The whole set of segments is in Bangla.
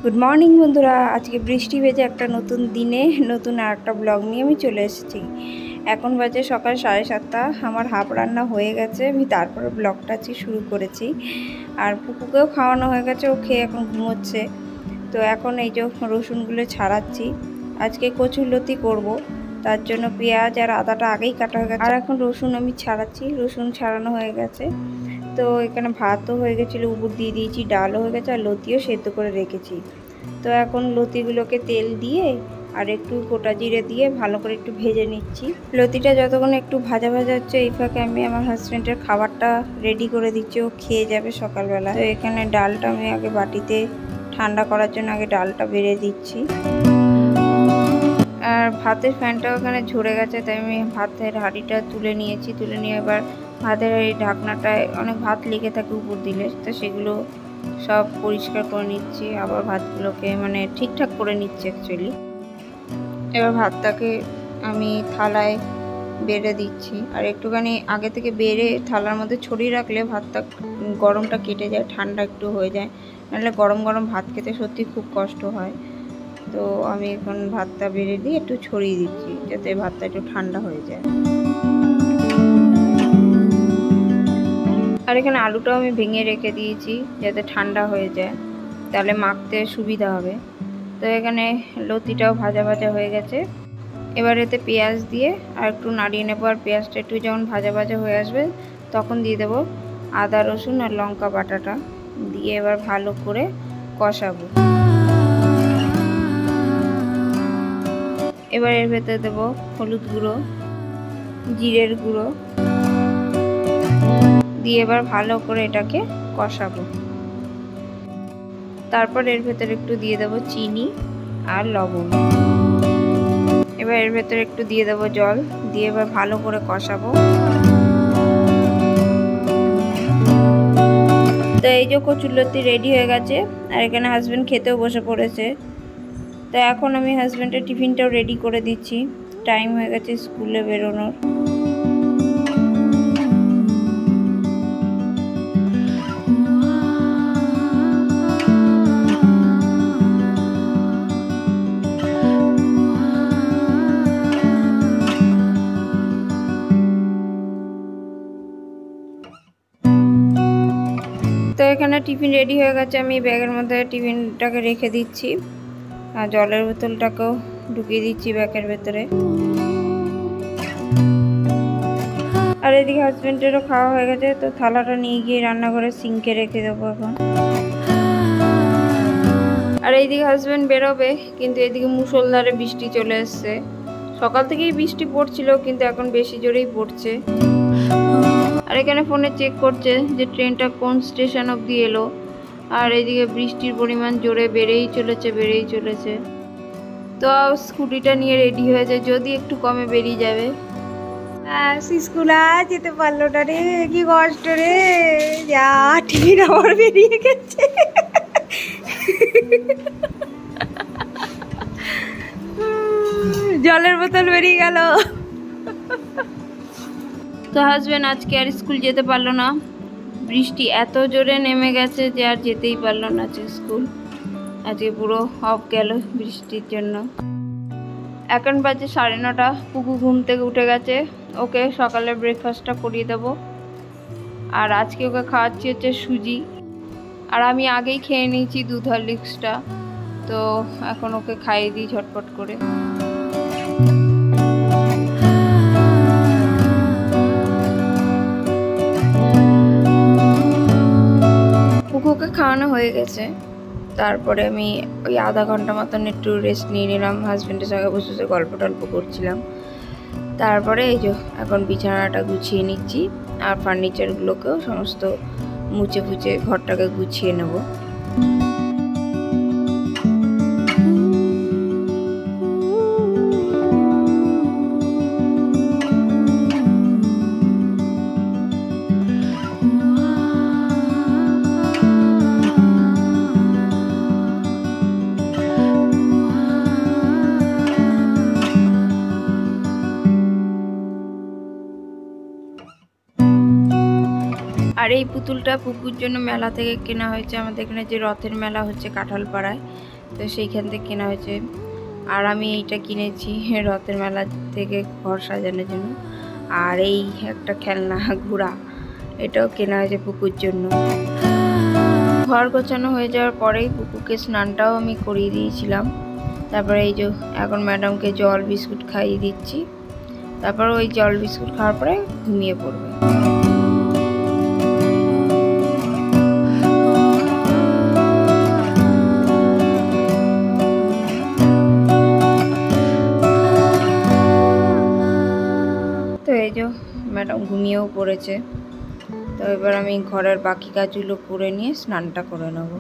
গুড মর্নিং বন্ধুরা, আজকে বৃষ্টি ভেজে একটা নতুন দিনে নতুন আর একটা ব্লগ নিয়ে আমি চলে এসেছি। এখন বাজে সকাল 7:30। আমার হাফ রান্না হয়ে গেছে, আমি তারপরে ব্লগটা শুরু করেছি। আর পুকুকেও খাওয়ানো হয়ে গেছে, ও খেয়ে এখন ঘুমোচ্ছে। তো এখন এই যে রসুনগুলো ছাড়াচ্ছি, আজকে কচুরলতি করব, তার জন্য পেঁয়াজ আর আদাটা আগেই কাটা হয়ে গেছে। আর এখন রসুন আমি ছাড়াচ্ছি, রসুন ছাড়ানো হয়ে গেছে। তো এখানে ভাতও হয়ে গেছিলো, উপর দিয়ে দিয়েছি, ডালও হয়ে গেছে, আর লতিও সেদ্ধ করে রেখেছি। তো এখন লতিগুলোকে তেল দিয়ে আর একটু গোটা জিরে দিয়ে ভালো করে একটু ভেজে নিচ্ছি। লতিটা যতক্ষণ একটু ভাজা ভাজা হচ্ছে, এই ফাঁকে আমি আমার হাজব্যান্ডের খাবারটা রেডি করে দিচ্ছি, ও খেয়ে যাবে সকালবেলা। তো এখানে ডালটা আমি আগে বাটিতে ঠান্ডা করার জন্য আগে ডালটা বেড়ে দিচ্ছি। আর ভাতের ফ্যানটাও এখানে ঝরে গেছে, তাই আমি ভাতের হাঁড়িটা তুলে নিয়েছি। তুলে নিয়ে এবার ভাতের এই ঢাকনাটায় অনেক ভাত লেগে থাকে উপর দিলে, তো সেগুলো সব পরিষ্কার করে নিচ্ছি, আবার ভাতগুলোকে মানে ঠিকঠাক করে নিচ্ছি অ্যাকচুয়ালি। এবার ভাতটাকে আমি থালায় বেড়ে দিচ্ছি, আর একটুখানি আগে থেকে বেড়ে থালার মধ্যে ছড়িয়ে রাখলে ভাতটা গরমটা কেটে যায়, ঠান্ডা একটু হয়ে যায়, নাহলে গরম গরম ভাত খেতে সত্যি খুব কষ্ট হয়। তো আমি এখন ভাতটা বেড়ে দিয়ে একটু ছড়িয়ে দিচ্ছি, যাতে ভাতটা একটু ঠান্ডা হয়ে যায়। আর এখানে আলুটাও আমি ভেঙে রেখে দিয়েছি, যাতে ঠান্ডা হয়ে যায়, তাহলে মাখতে সুবিধা হবে। তো এখানে লতিটাও ভাজা ভাজা হয়ে গেছে। এবার এতে পেঁয়াজ দিয়ে আর একটু নাড়িয়ে নেবো, আর পেঁয়াজটা একটু যখন ভাজা ভাজা হয়ে আসবে তখন দিয়ে দেবো আদা রসুন আর লঙ্কা বাটাটা দিয়ে এবার ভালো করে কষাবো। এবার এর ভেতরে দেবো হলুদ গুঁড়ো, জিরের গুঁড়ো দিয়ে এবার ভালো করে এটাকে কষাবো। তারপর এর ভেতরে একটু দিয়ে দেবো চিনি আর লবণ। এবার এর ভেতরে একটু দিয়ে দেবো জল, দিয়ে এবার ভালো করে কষাবো। তো এই যে কচুরলতি রেডি হয়ে গেছে, আর এখানে হাজব্যান্ড খেতেও বসে পড়েছে। তো এখন আমি হাজব্যান্ডের টিফিনটাও রেডি করে দিচ্ছি, টাইম হয়ে গেছে স্কুলে বেরোনোর। তো এখানে টিফিন রেডি হয়ে গেছে, আমি ব্যাগের মধ্যে টিফিনটাকে রেখে দিচ্ছি, আর জলের বোতলটাকেও ঢুকিয়ে দিচ্ছি ব্যাগের ভেতরে। আর এদিকে হাজব্যান্ডেরও খাওয়া হয়ে গেছে, তো থালাটা নিয়ে গিয়ে রান্নাঘরের সিঙ্কে রেখে দেবো এখন। আর এইদিকে হাজব্যান্ড বেরোবে, কিন্তু এদিকে মুষলধারে বৃষ্টি চলে এসছে। সকাল থেকেই বৃষ্টি পড়ছিল, কিন্তু এখন বেশি জোরেই পড়ছে। আর এখানে ফোনে চেক করছে যে ট্রেনটা কোন স্টেশন অবধি এলো। আর এইদিকে বৃষ্টির পরিমাণ জোরে বেড়েই চলেছে। তো স্কুটিটা নিয়ে রেডি হয়ে যায়, যদি একটু কমে বেরিয়ে যাবে। স্কুল আর যেতে পারলো না রে, কি কষ্ট রে, যা টিফিন আবার বেরিয়ে গেছে। জলের বোতল বেরিয়ে গেল। তো হাজব্যান্ড আজকে আর স্কুল যেতে পারলো না, বৃষ্টি এত জোরে নেমে গেছে যে আর যেতেই পারলো না স্কুল। আজকে পুরো অফ গেল বৃষ্টির জন্য। এখন বাজে 9:30, পুকু ঘুম থেকে উঠে গেছে, ওকে সকালে ব্রেকফাস্টটা করিয়ে দেবো। আর আজকে ওকে খাওয়াচ্ছি হচ্ছে সুজি, আর আমি আগেই খেয়ে নিয়েছি দুধ হরলিক্সটা, তো এখন ওকে খাইয়ে দিই ঝটপট করে। পুকুকে খাওয়ানো হয়ে গেছে, তারপরে আমি ওই আধা ঘন্টা মতন একটু রেস্ট নিয়ে নিলাম, হাজব্যান্ডের সঙ্গে বসে বসে গল্প টল্প করছিলাম। তারপরে এই যে এখন বিছানাটা গুছিয়ে নিচ্ছি, আর ফার্নিচারগুলোকেও সমস্ত মুছে ফুছে ঘরটাকে গুছিয়ে নেব। আর এই পুতুলটা পুকুর জন্য মেলা থেকে কেনা হয়েছে। আমাদের এখানে যে রথের মেলা হচ্ছে কাঁঠালপাড়ায়, তো সেইখান থেকে কেনা হয়েছে। আর আমি এইটা কিনেছি রথের মেলা থেকে ঘর সাজানোর জন্য। আর এই একটা খেলনা ঘোড়া, এটাও কেনা হয়েছে পুকুর জন্য। ঘর গোছানো হয়ে যাওয়ার পরেই পুকুরকে স্নানটাও আমি করিয়ে দিয়েছিলাম। তারপরে এই যে এখন ম্যাডামকে জল বিস্কুট খাইয়ে দিচ্ছি। তারপর ওই জল বিস্কুট খাওয়ার পরে ঘুমিয়ে পড়বে। তো এই যে ম্যাডাম ঘুমিয়েও পড়েছে। তো এবার আমি ঘরের বাকি কাজগুলো করে নিয়ে স্নানটা করে নেব।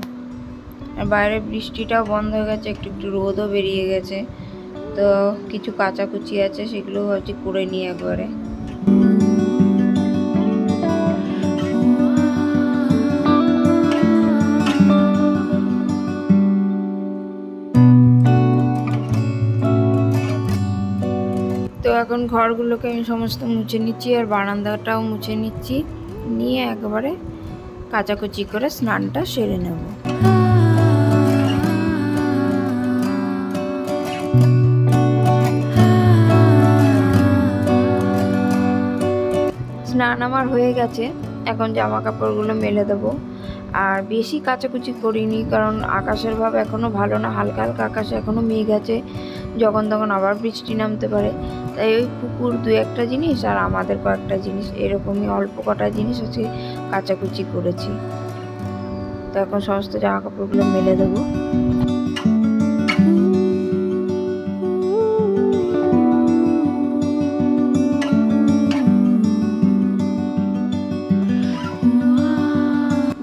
আর বাইরে বৃষ্টিটাও বন্ধ হয়ে গেছে, একটু একটু রোদও বেরিয়ে গেছে। তো কিছু কাচাকুচি আছে, সেগুলো হচ্ছে করে নিয়ে একবারে। তো এখন ঘরগুলোকে আমি সমস্ত মুছে নিচ্ছি, আর বারান্দাটাও মুছে নিচ্ছি, নিয়ে একবারে কাচাকুচি করে স্নানটা সেরে নেব। স্নান আমার হয়ে গেছে, এখন জামা কাপড়গুলো মেলে দেবো। আর বেশি কাচাকুচি করিনি, কারণ আকাশের ভাব এখনও ভালো না, হালকা হালকা আকাশে এখনও মেঘ আছে, যখন তখন আবার বৃষ্টি নামতে পারে। তাই ওই পুকুর দু একটা জিনিস আর আমাদের কয়েকটা জিনিস, এরকমই অল্প কটা জিনিস হচ্ছে কাচাকুচি করেছি। তো এখন সমস্ত জামা কাপড়গুলো মেলে দেবো।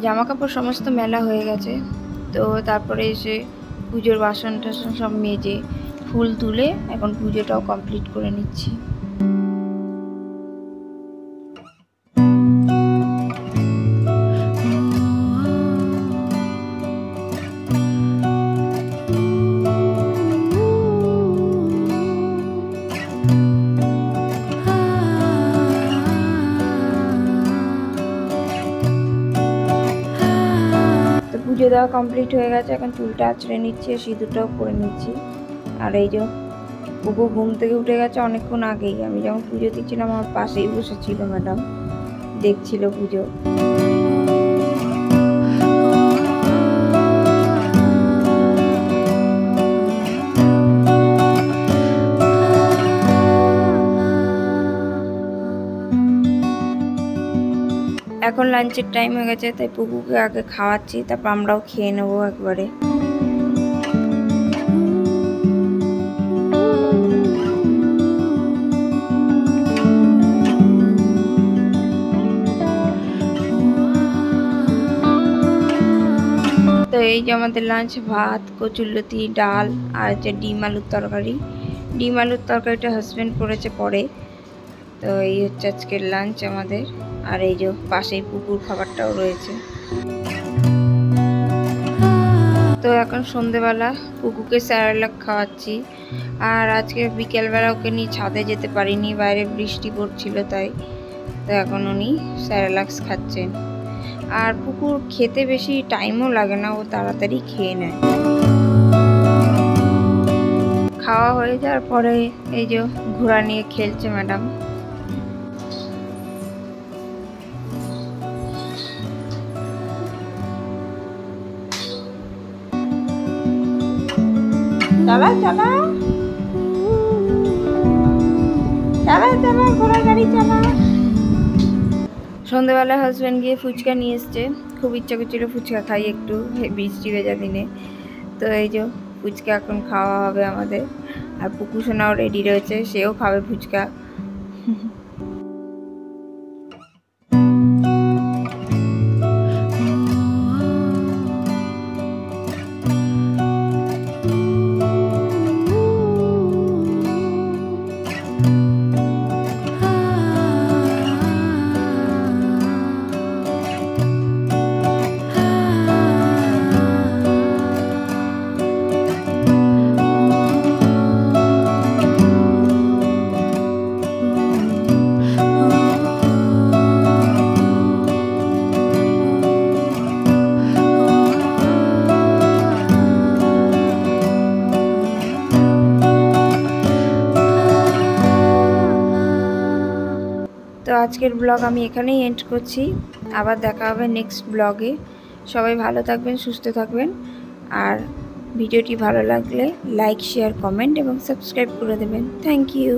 জামা কাপড় সমস্ত মেলা হয়ে গেছে। তো তারপরে এসে পুজোর বাসন টাসন সব মেজে ফুল তুলে এখন পুজোটাও কমপ্লিট করে নিচ্ছি। পুজো দেওয়া কমপ্লিট হয়ে গেছে, এখন চুলটা আঁচড়ে নিচ্ছি আর সিঁদুরটাও পরে নিচ্ছি। আর এই যে পুকু ঘুম থেকে উঠে গেছে অনেকক্ষণ আগেই। আমি যখন পুজো দিচ্ছিলাম আমার পাশেই বসেছিল ম্যাডাম, দেখছিল পুজো। এখন লাঞ্চের টাইম হয়ে গেছে, তাই পুকুকে আগে খাওয়াচ্ছি, তারপর আমরাও খেয়ে নেবো একবারে। তো এই যে আমাদের লাঞ্চ, ভাত, কচুরলতি, ডাল আর হচ্ছে ডিম আলুর তরকারি। ডিম আলুর তরকারিটা হাজব্যান্ড করেছে পরে। তো এই হচ্ছে আজকের লাঞ্চ আমাদের। আর এই যে পাশেই পুকুর খাবারটাও রয়েছে। তো এখন সন্ধেবেলা পুকুকে স্যারেলাক খাওয়াচ্ছি। আর আজকে বিকেলবেলা ওকে নিয়ে ছাদে যেতে পারিনি, বাইরে বৃষ্টি পড়ছিল তাই। তো এখন উনি স্যারেলাক্স খাচ্ছেন। আর পুকুর খেতে বেশি টাইমও লাগে না, ও তাড়াতাড়ি খেয়ে নেয়। খাওয়া হয়ে যাওয়ার পরে এই যে ঘোড়া নিয়ে খেলছে ম্যাডাম। চালা চালা চালা চালা ঘোড়া গাড়ি চালা। সন্ধ্যেবেলা হাজব্যান্ড গিয়ে ফুচকা নিয়ে এসছে, খুব ইচ্ছা করছিল ফুচকা খাই একটু বৃষ্টি ভেজা দিনে। তো এই যে ফুচকা এখন খাওয়া হবে আমাদের। আর পুকু সোনাও রেডি রয়েছে, সেও খাবে ফুচকা। তো আজকের ব্লগ আমি এখানেই এন্ড করছি। আবার দেখা হবে নেক্সট ব্লগে। সবাই ভালো থাকবেন, সুস্থ থাকবেন। আর ভিডিওটি ভালো লাগলে লাইক, শেয়ার, কমেন্ট এবং সাবস্ক্রাইব করে দেবেন। Thank you.